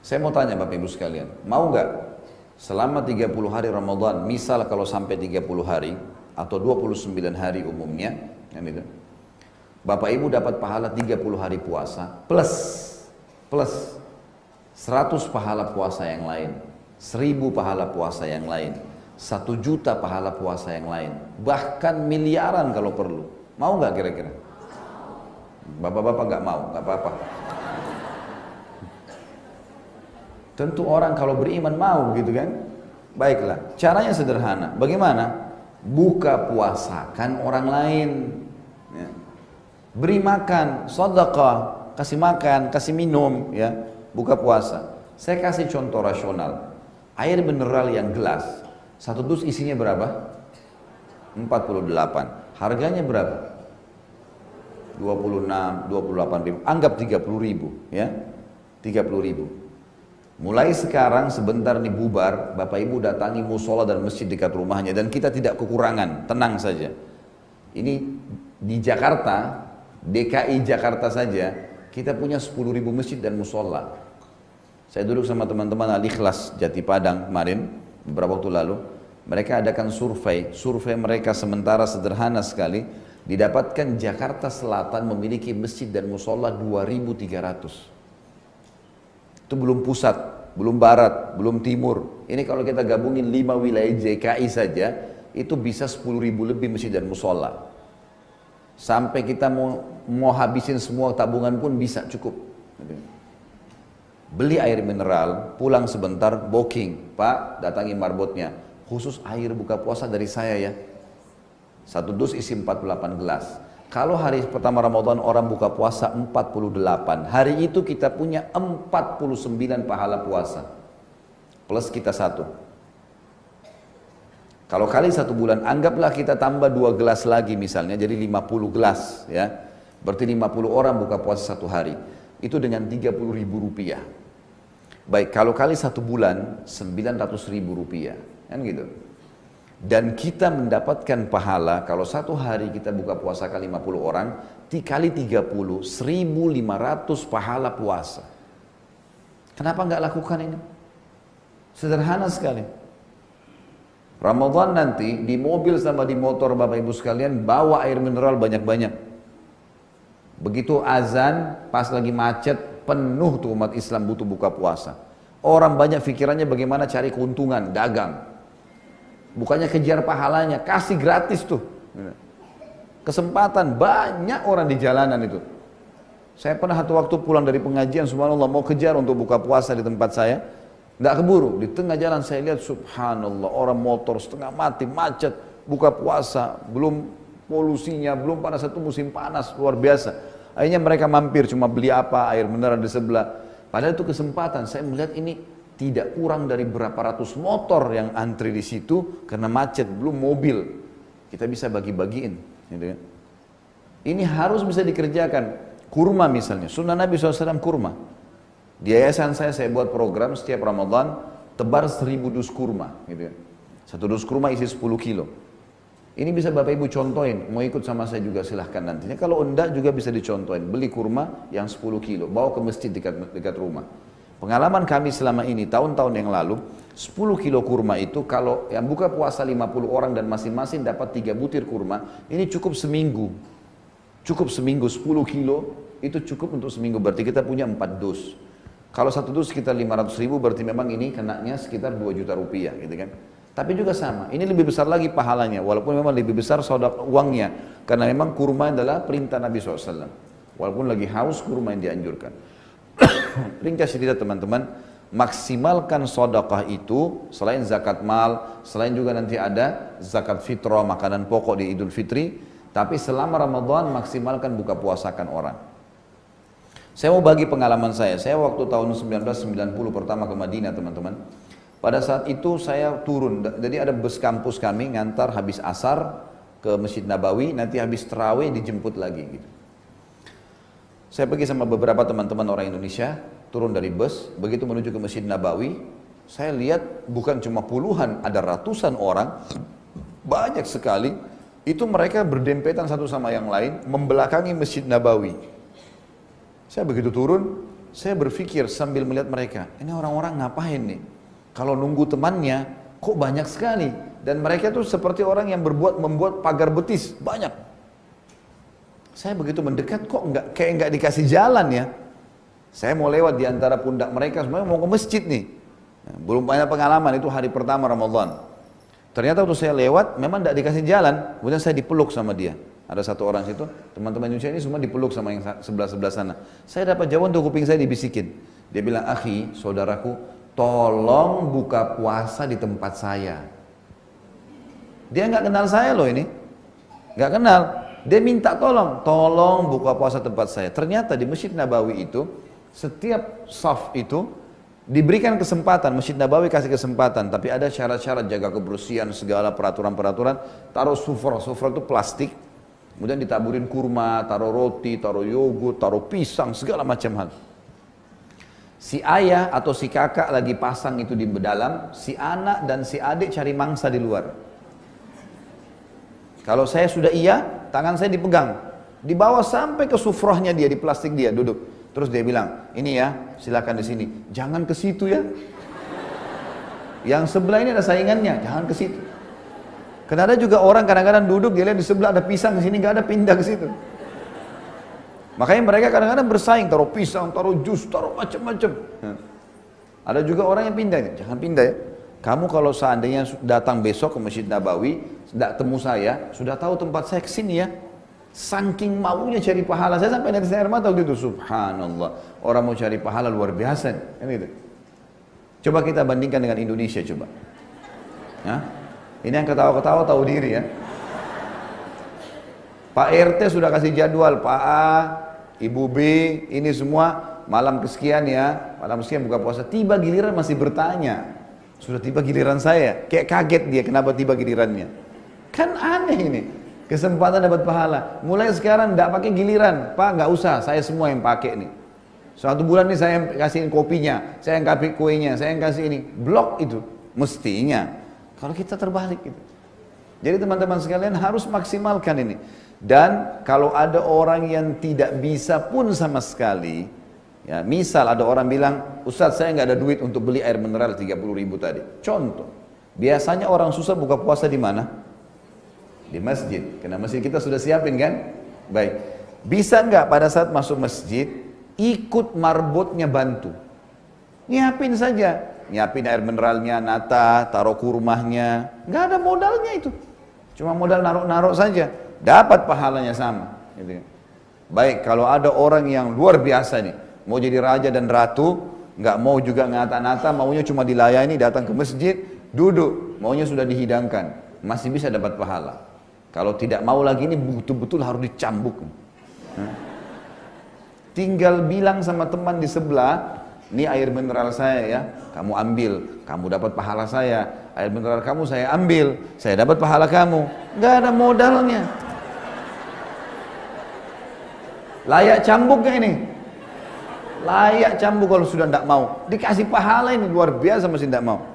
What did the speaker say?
Saya mau tanya Bapak Ibu sekalian, mau nggak selama 30 hari Ramadan, misal kalau sampai 30 hari atau 29 hari umumnya, kan itu, Bapak Ibu dapat pahala 30 hari puasa plus 100 pahala puasa yang lain, 1000 pahala puasa yang lain, 1 juta pahala puasa yang lain, bahkan miliaran kalau perlu. Mau nggak kira-kira? Bapak-bapak nggak mau, nggak apa-apa. Tentu orang kalau beriman mau gitu kan. Baiklah, caranya sederhana. Bagaimana? Buka puasakan orang lain. Ya. Beri makan, sedekah, kasih makan, kasih minum, ya. Buka puasa. Saya kasih contoh rasional. Air mineral yang gelas, 1 dus isinya berapa? 48. Harganya berapa? 26, 28 ribu. Anggap 30 ribu, ya. 30 ribu. Mulai sekarang sebentar nih bubar, Bapak Ibu datangi musola dan masjid dekat rumahnya dan kita tidak kekurangan, tenang saja. Ini di Jakarta, DKI Jakarta saja, kita punya 10.000 masjid dan musola. Saya duduk sama teman-teman Al-Ikhlas Jati Padang kemarin, beberapa waktu lalu, mereka adakan survei mereka sementara sederhana sekali, didapatkan Jakarta Selatan memiliki masjid dan musola 2.300. Itu belum pusat, belum barat, belum timur. Ini kalau kita gabungin 5 wilayah JKI saja, itu bisa 10.000 lebih masjid dan musola. Sampai kita mau habisin semua tabungan pun bisa cukup. Beli air mineral, pulang sebentar, booking. Pak, datangi marbotnya. Khusus air buka puasa dari saya ya. 1 dus isi 48 gelas. Kalau hari pertama Ramadan orang buka puasa 48, hari itu kita punya 49 pahala puasa. Plus kita 1. Kalau kali 1 bulan, anggaplah kita tambah 2 gelas lagi misalnya, jadi 50 gelas ya. Berarti 50 orang buka puasa 1 hari. Itu dengan 30.000 rupiah. Baik, kalau kali 1 bulan, 900.000 rupiah. Kan gitu. Dan kita mendapatkan pahala kalau 1 hari kita buka puasa kali 50 orang dikali 30, 1.500 pahala puasa. Kenapa nggak lakukan ini? Sederhana sekali. Ramadan nanti di mobil sama di motor Bapak Ibu sekalian bawa air mineral banyak-banyak. Begitu azan pas lagi macet penuh tuh umat Islam butuh buka puasa. Orang banyak pikirannya bagaimana cari keuntungan, dagang. Bukannya kejar pahalanya, kasih gratis tuh. Kesempatan, banyak orang di jalanan itu. Saya pernah satu waktu pulang dari pengajian, subhanallah, mau kejar untuk buka puasa di tempat saya. Nggak keburu, di tengah jalan saya lihat subhanallah, orang motor setengah mati, macet, buka puasa, belum polusinya, belum pada satu musim panas, luar biasa. Akhirnya mereka mampir, cuma beli apa, air mineral di sebelah. Padahal itu kesempatan, saya melihat ini tidak kurang dari berapa ratus motor yang antri di situ karena macet, belum mobil. Kita bisa bagi-bagiin. Gitu kan? Ini harus bisa dikerjakan. Kurma misalnya, sunnah Nabi SAW kurma. Di yayasan saya buat program setiap Ramadan, tebar 1.000 dus kurma. Gitu kan? 1 dus kurma isi 10 kilo. Ini bisa Bapak Ibu contohin, mau ikut sama saya juga silahkan nantinya. Kalau enggak juga bisa dicontohin, beli kurma yang 10 kilo, bawa ke masjid dekat rumah. Pengalaman kami selama ini, tahun-tahun yang lalu, 10 kilo kurma itu kalau yang buka puasa 50 orang dan masing-masing dapat 3 butir kurma, ini cukup seminggu. Cukup seminggu, 10 kilo itu cukup untuk seminggu, berarti kita punya 4 dus. Kalau 1 dus sekitar 500.000, berarti memang ini kenanya sekitar 2 juta rupiah gitu kan. Tapi juga sama, ini lebih besar lagi pahalanya, walaupun memang lebih besar sedekah uangnya, karena memang kurma adalah perintah Nabi SAW. Walaupun lagi haus, kurma yang dianjurkan. Ringkas cerita teman-teman, maksimalkan sedekah itu selain zakat mal, selain juga nanti ada zakat fitrah, makanan pokok di Idul Fitri, tapi selama Ramadan maksimalkan buka puasakan orang. Saya mau bagi pengalaman saya waktu tahun 1990 pertama ke Madinah teman-teman. Pada saat itu saya turun, jadi ada bus kampus kami ngantar habis asar ke Masjid Nabawi, nanti habis tarawih dijemput lagi gitu. Saya pergi sama beberapa teman-teman orang Indonesia, turun dari bus, begitu menuju ke Masjid Nabawi, saya lihat bukan cuma puluhan, ada ratusan orang, banyak sekali, itu mereka berdempetan satu sama yang lain, membelakangi Masjid Nabawi. Saya begitu turun, Saya berpikir sambil melihat mereka, ini orang-orang ngapain nih? Kalau nunggu temannya, kok banyak sekali. Dan mereka tuh seperti orang yang membuat pagar betis, banyak. Saya begitu mendekat, kok kayak nggak dikasih jalan ya. Saya mau lewat di antara pundak mereka, semuanya mau ke masjid nih. Belum banyak pengalaman, itu hari pertama Ramadan. Ternyata waktu saya lewat, memang tidak dikasih jalan, kemudian saya dipeluk sama dia. Ada satu orang situ, teman-teman Indonesia ini semua dipeluk sama yang sebelah-sebelah sana. Saya dapat jawaban untuk kuping saya dibisikin. Dia bilang, akhi, saudaraku, tolong buka puasa di tempat saya. Dia nggak kenal saya loh ini, nggak kenal. Dia minta tolong buka puasa tempat saya. Ternyata di Masjid Nabawi itu, setiap saf itu diberikan kesempatan, Masjid Nabawi kasih kesempatan, tapi ada syarat-syarat jaga kebersihan, segala peraturan-peraturan. Taruh sufra itu plastik, kemudian ditaburin kurma, taruh roti, taruh yogurt, taruh pisang, segala macam hal. Si ayah atau si kakak lagi pasang itu di dalam, si anak dan si adik cari mangsa di luar. Kalau saya sudah iya, tangan saya dipegang, dibawa sampai ke sufrahnya dia, di plastik dia, duduk. Terus dia bilang, ini ya, silakan di sini. Jangan ke situ ya. Yang sebelah ini ada saingannya, jangan ke situ. Karena ada juga orang kadang-kadang duduk, dia lihat di sebelah ada pisang, di sini nggak ada, pindah ke situ. Makanya mereka kadang-kadang bersaing, taruh pisang, taruh jus, taruh macam-macam. Ada juga orang yang pindah, jangan pindah ya. Kamu kalau seandainya datang besok ke Masjid Nabawi, tidak temu saya, sudah tahu tempat saya kesini ya. Saking maunya cari pahala, saya sampai netes air mata waktu itu, subhanallah. Orang mau cari pahala luar biasa, kan gitu. Coba kita bandingkan dengan Indonesia coba. Hah? Ini yang ketawa-ketawa tahu diri ya. Pak RT sudah kasih jadwal, Pak A, Ibu B, ini semua malam kesekian ya, malam kesekian buka puasa. Tiba giliran masih bertanya, sudah tiba giliran saya, kayak kaget dia kenapa tiba gilirannya. Kan aneh ini, kesempatan dapat pahala. Mulai sekarang tidak pakai giliran, Pak nggak usah, saya semua yang pakai nih. Suatu bulan ini saya yang kasihin kopinya, saya yang kasih kuenya, saya yang kasih ini, blok itu mestinya. Kalau kita terbalik gitu. Jadi teman-teman sekalian harus maksimalkan ini. Dan kalau ada orang yang tidak bisa pun sama sekali, ya misal ada orang bilang, Ustaz saya nggak ada duit untuk beli air mineral 30.000 tadi. Contoh, biasanya orang susah buka puasa di mana? Di masjid. Karena masjid kita sudah siapin kan? Baik. Bisa nggak pada saat masuk masjid, ikut marbotnya bantu? Nyiapin saja. Nyiapin air mineralnya, nata, taruh kurmahnya, nggak ada modalnya itu, cuma modal naruh-naruh saja, dapat pahalanya sama. Gitu. Baik, kalau ada orang yang luar biasa nih, mau jadi raja dan ratu, nggak mau juga ngata-nata, maunya cuma dilayani, datang ke masjid, duduk, maunya sudah dihidangkan, masih bisa dapat pahala. Kalau tidak mau lagi ini betul-betul harus dicambuk. Tinggal bilang sama teman di sebelah, ini air mineral saya ya, kamu ambil, kamu dapat pahala saya. Air mineral kamu saya ambil, saya dapat pahala kamu. Gak ada modalnya. Layak cambuk gak ini? Layak cambuk kalau sudah tidak mau. Dikasih pahala ini luar biasa masih tidak mau.